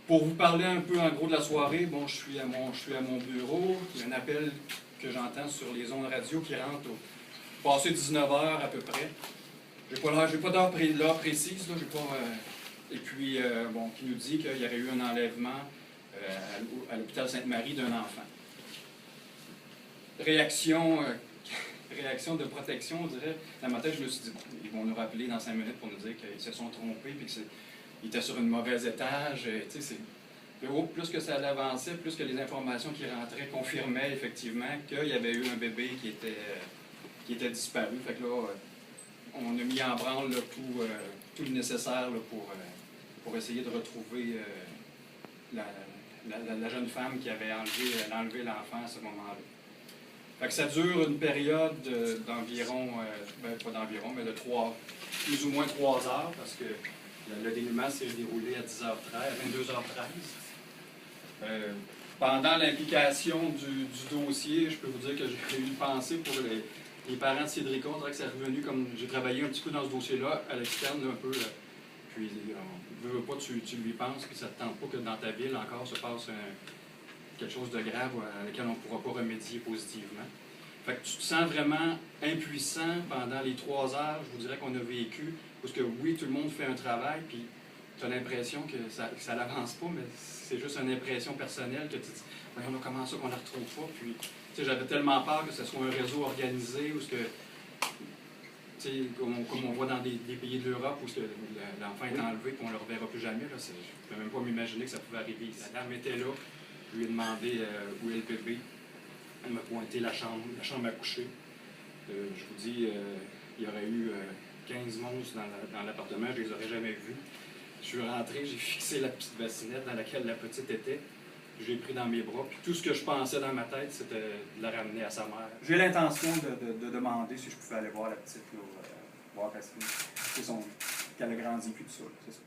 Pour vous parler un peu en gros de la soirée, bon, je suis à mon bureau. Il y a un appel que j'entends sur les ondes radio qui rentre passé 19 heures à peu près. J'ai pas d'heure précise, là, j'ai pas, et puis, bon, qui nous dit qu'il y aurait eu un enlèvement à l'hôpital Sainte-Marie d'un enfant. Réaction de protection, on dirait. Dans ma tête, je me suis dit, bon, ils vont nous rappeler dans 5 minutes pour nous dire qu'ils se sont trompés et qu'ils étaient sur une mauvaise étage. Plus que ça avançait, plus que les informations qui rentraient confirmaient effectivement qu'il y avait eu un bébé qui était disparu. Fait que là, on a mis en branle là, tout le nécessaire là, pour essayer de retrouver la jeune femme qui avait enlevé l'enfant à ce moment-là. Fait que ça dure une période d'environ, pas d'environ, mais de plus ou moins 3 heures, parce que le dénouement s'est déroulé à 22h13. Pendant l'implication du dossier, je peux vous dire que j'ai eu une pensée pour les parents de Cédrico. On dirait que c'est revenu comme j'ai travaillé un petit peu dans ce dossier-là, à l'externe, un peu. Puis, veux pas, tu lui penses que ça ne te tente pas que dans ta ville encore se passe quelque chose de grave à laquelle on ne pourra pas remédier positivement. Fait que tu te sens vraiment impuissant pendant les 3 heures, je vous dirais qu'on a vécu, parce que oui, tout le monde fait un travail, puis tu as l'impression que ça n'avance pas, mais c'est juste une impression personnelle que tu te dis, voyons, comment ça qu'on ne la retrouve pas, puis j'avais tellement peur que ce soit un réseau organisé, ou ce que, comme on voit dans des pays de l'Europe, où l'enfant est enlevé et qu'on ne le reverra plus jamais, là, je ne peux même pas m'imaginer que ça pouvait arriver. La dame était là, je lui ai demandé où est le bébé. Elle m'a pointé la chambre à coucher. Je vous dis, il y aurait eu 15 monstres dans l'appartement, je ne les aurais jamais vus. Je suis rentré, j'ai fixé la petite bassinette dans laquelle la petite était. Je l'ai pris dans mes bras. Puis tout ce que je pensais dans ma tête, c'était de la ramener à sa mère. J'ai l'intention de demander si je pouvais aller voir la petite, là, voir qu'elle a grandi puis tout ça. C'est ça.